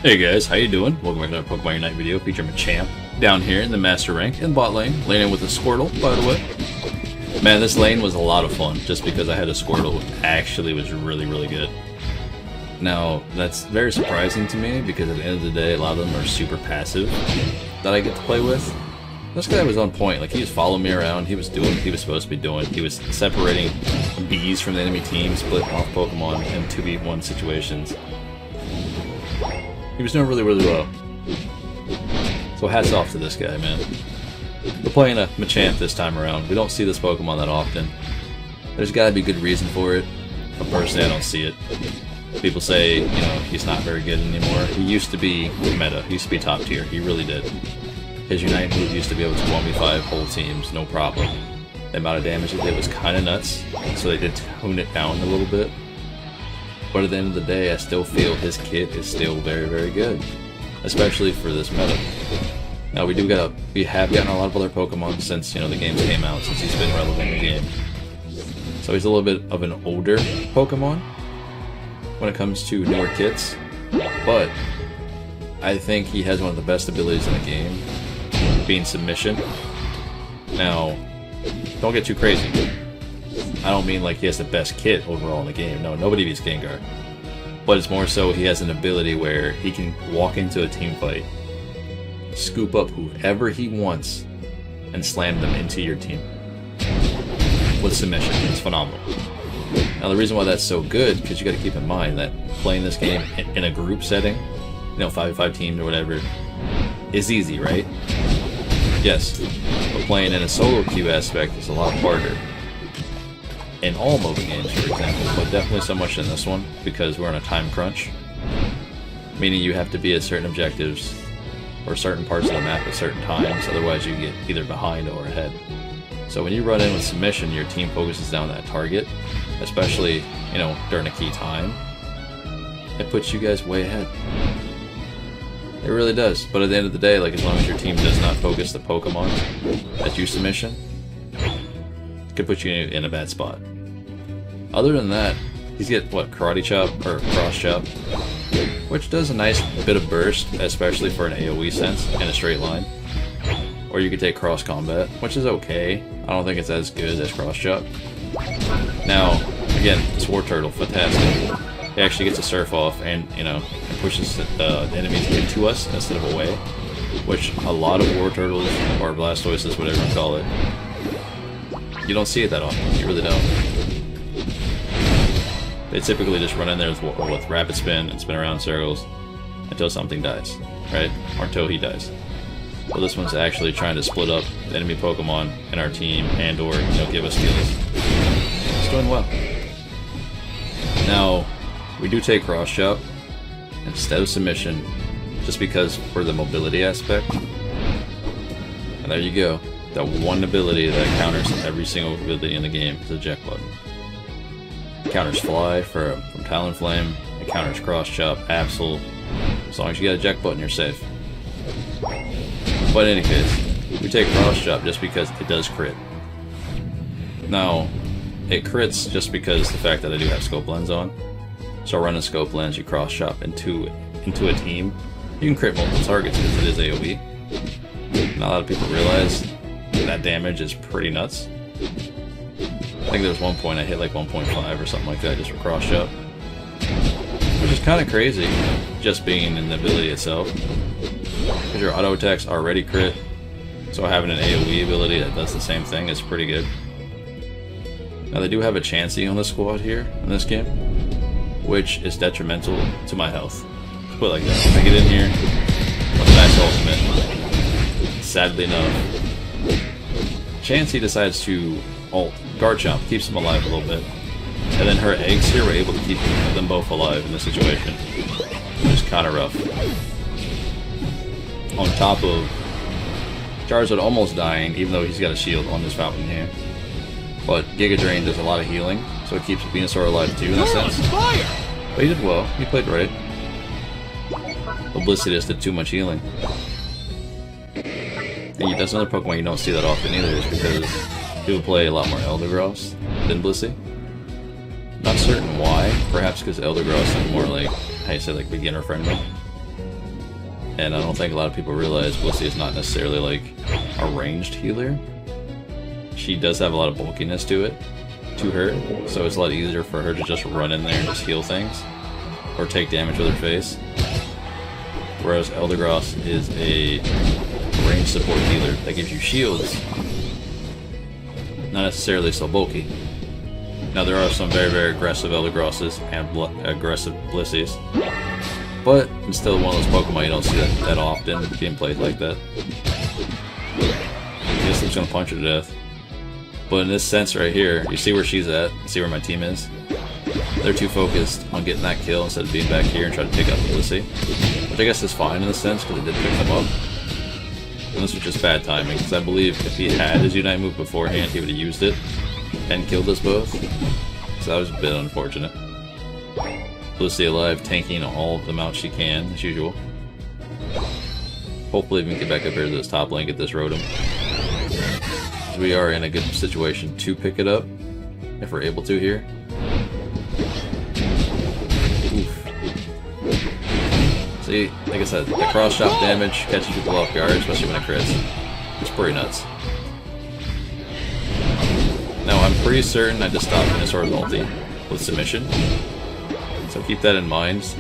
Hey guys, how you doing? Welcome back to another Pokemon Unite video featuring Machamp down here in the Master Rank in bot lane, laning with a Squirtle, by the way. Man, this lane was a lot of fun, just because I had a Squirtle who actually was really good. Now, that's very surprising to me, because at the end of the day, a lot of them are super passive that I get to play with. This guy was on point, like he was following me around, he was doing what he was supposed to be doing. He was separating bees from the enemy team, splitting off Pokemon in 2v1 situations. He was doing really well. So hats off to this guy, man. We're playing a Machamp this time around. We don't see this Pokemon that often. There's gotta be good reason for it, but personally I don't see it. People say, you know, he's not very good anymore. He used to be meta, he used to be top tier, he really did. His Unite move used to be able to 1v5 whole teams, no problem. The amount of damage it did was kinda nuts, so they did tone it down a little bit. But at the end of the day, I still feel his kit is still very good, especially for this meta. Now we have gotten a lot of other Pokemon since, you know, the games came out, since he's been relevant in the game. So he's a little bit of an older Pokemon when it comes to newer kits, but I think he has one of the best abilities in the game, being Submission. Now, don't get too crazy. I don't mean like he has the best kit overall in the game. No, nobody beats Gengar. But it's more so he has an ability where he can walk into a team fight, scoop up whoever he wants, and slam them into your team with submission. It's phenomenal. Now the reason why that's so good, because you got to keep in mind that playing this game in a group setting, you know, 5v5 teams or whatever, is easy, right? Yes, but playing in a solo queue aspect is a lot harder. In all MOBA games, for example, but definitely so much in this one, because we're on a time crunch. Meaning you have to be at certain objectives, or certain parts of the map at certain times, otherwise you get either behind or ahead. So when you run in with submission, your team focuses down that target, especially, you know, during a key time. It puts you guys way ahead. It really does, but at the end of the day, like, as long as your team does not focus the Pokemon as you submission, could put you in a bad spot. Other than that, he's get what, Karate Chop or Cross Chop, which does a nice bit of burst, especially for an AoE sense in a straight line. Or you could take Cross Combat, which is okay. I don't think it's as good as Cross Chop. Now, again, Sword Turtle, fantastic. He actually gets a Surf off, and you know, it pushes the enemies into us instead of away, which a lot of War Turtles or Blastoises, whatever you call it, you don't see it that often. You really don't. They typically just run in there with Rapid Spin and spin around in circles until something dies, right? Or until he dies. Well, this one's actually trying to split up the enemy Pokemon in our team and or, you know, give us kills. It's doing well. Now, we do take Cross Chop instead of Submission, just because for the mobility aspect. And there you go. That one ability that counters every single ability in the game is eject button. It counters Fly from Talonflame, it counters Cross Chop, Absol. As long as you got eject button, you're safe. But in any case, we take Cross Chop just because it does crit. Now, it crits just because the fact that I do have Scope Lens on. So running Scope Lens, you Cross Chop into a team. You can crit multiple targets because it is AoE. Not a lot of people realize that damage is pretty nuts. I think there was one point I hit like 1.5 or something like that just for Cross Chop, which is kind of crazy, just being in the ability itself, because your auto attacks already crit, so having an AoE ability that does the same thing is pretty good. Now they do have a Chansey on the squad here in this game, which is detrimental to my health. Let's put it like that. I get in here with a nice ultimate. Sadly enough, Chansey decides to ult Garchomp, keeps him alive a little bit, and then her eggs here were able to keep them both alive in this situation, which is kind of rough. On top of Charizard almost dying, even though he's got a shield on his fountain here. But Giga Drain does a lot of healing, so it keeps Venusaur alive too in a sense. But he did well, he played right. Publicitus did too much healing. And that's another Pokemon you don't see that often either, is because people play a lot more Eldegoss than Blissey. Not certain why. Perhaps because Eldegoss is more like, how you say, like beginner friendly. And I don't think a lot of people realize Blissey is not necessarily like a ranged healer. She does have a lot of bulkiness to her, so it's a lot easier for her to just run in there and just heal things, or take damage with her face. Whereas Eldegoss is a ranged support healer that gives you shields, not necessarily so bulky. Now there are some very, very aggressive Eldegrosses and aggressive Blisseys, but it's still one of those Pokemon you don't see that often being played like that. I guess I'm just gonna punch her to death. But in this sense right here, you see where she's at, see where my team is? They're too focused on getting that kill instead of being back here and trying to take out the Blissey. Which I guess is fine in this sense, because it did pick them up. And this was just bad timing, because I believe if he had his Unite move beforehand, he would have used it and killed us both. So that was a bit unfortunate. Blissey alive, tanking all of the mounts she can, as usual. Hopefully we can get back up here to this top lane, get this Rotom. We are in a good situation to pick it up if we're able to here. Oof. See, like I said, the cross chop damage catches people off guard, especially when it crits. It's pretty nuts. Now I'm pretty certain I just stopped Venusaur's ulti with submission, so keep that in mind.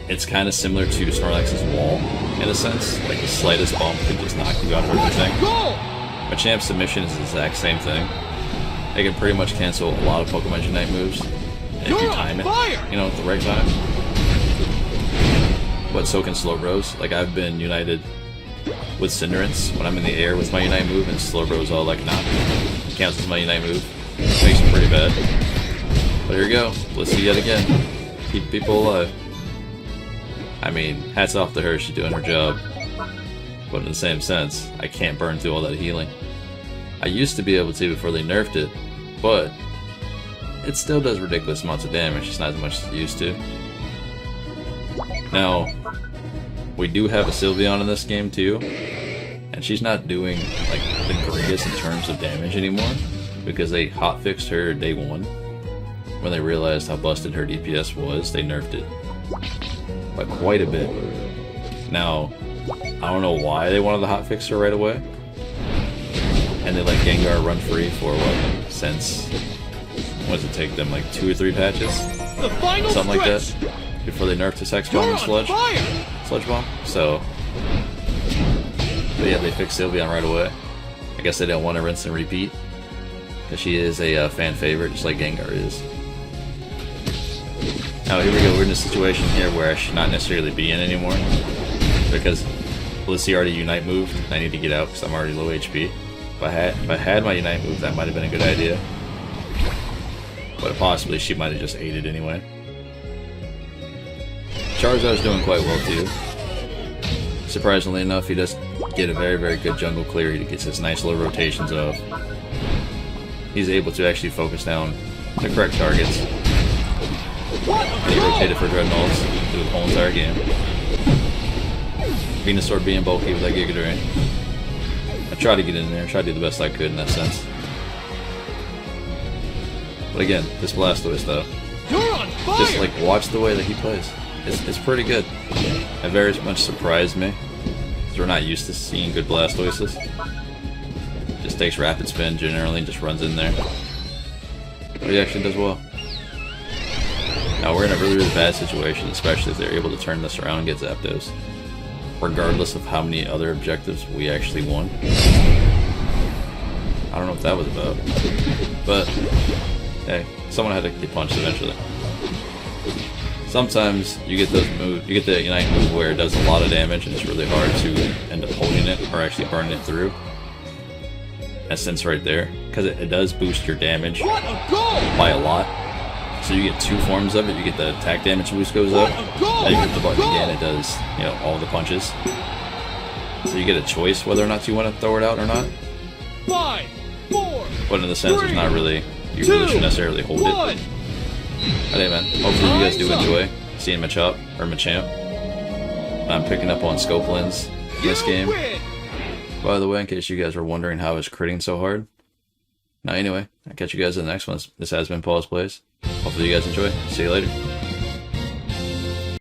It's kind of similar to Snorlax's wall in a sense, like the slightest bump can just knock you out of everything. Machamp's submission is the exact same thing. They can pretty much cancel a lot of Pokemon Unite moves, and if you time it, you know, at the right time. But so can Slowbros. Like, I've been united with Cinderace when I'm in the air with my Unite move, and Slowbros all like, nah, cancels my Unite move. Makes it pretty bad. But here we go. Blissey yet again. Keep people alive. I mean, hats off to her, she's doing her job. But in the same sense, I can't burn through all that healing. I used to be able to before they nerfed it, but it still does ridiculous amounts of damage, just not as much as it used to. Now, we do have a Sylveon in this game too, and she's not doing like the greatest in terms of damage anymore, because they hotfixed her day one. When they realized how busted her DPS was, they nerfed it by quite a bit. Now, I don't know why they wanted to hotfix her right away, and they let Gengar run free for what, since, what does it take them, like 2 or 3 patches? Something like that, before they nerfed his Hex Bomb and Sludge Bomb, so, but yeah, they fixed Sylveon right away. I guess they didn't want to rinse and repeat, because she is a fan favorite, just like Gengar is. Now here we go, we're in a situation here where I should not necessarily be in anymore, because Blissey already Unite moved, and I need to get out because I'm already low HP. If I had my Unite move, that might have been a good idea. But possibly she might have just aided anyway. Charizard's doing quite well too. Surprisingly enough, he does get a very, very good jungle clear. He gets his nice little rotations off. He's able to actually focus down the correct targets. And he rotated for Dreadnoughts through the whole entire game. Venusaur being bulky with that Giga Drain. I tried to get in there, tried to do the best I could in that sense. But again, this Blastoise though, just like watch the way that he plays. It's pretty good. It very much surprised me, because we're not used to seeing good Blastoises. Just takes rapid spin generally and just runs in there. But he actually does well. Now we're in a really, really bad situation, especially if they're able to turn this around and get Zapdos, regardless of how many other objectives we actually won. I don't know what that was about, but hey, someone had to get punched eventually. Sometimes you get those moves, you get the Unite move where it does a lot of damage and it's really hard to end up holding it or actually burning it through. That sense right there, because it does boost your damage by a lot. So you get 2 forms of it. You get the attack damage boost goes up, and you hit the button again, it does, you know, all the punches. So you get a choice whether or not you want to throw it out or not. 5, 4, but in the sense, there's not really, you really shouldn't necessarily hold it. But hey man, hopefully you guys do enjoy seeing Machamp. I'm picking up on scope lens in this game. By the way, in case you guys were wondering how I was critting so hard. Now anyway, I'll catch you guys in the next one. This has been Pawse Plays. Hopefully you guys enjoy. See you later.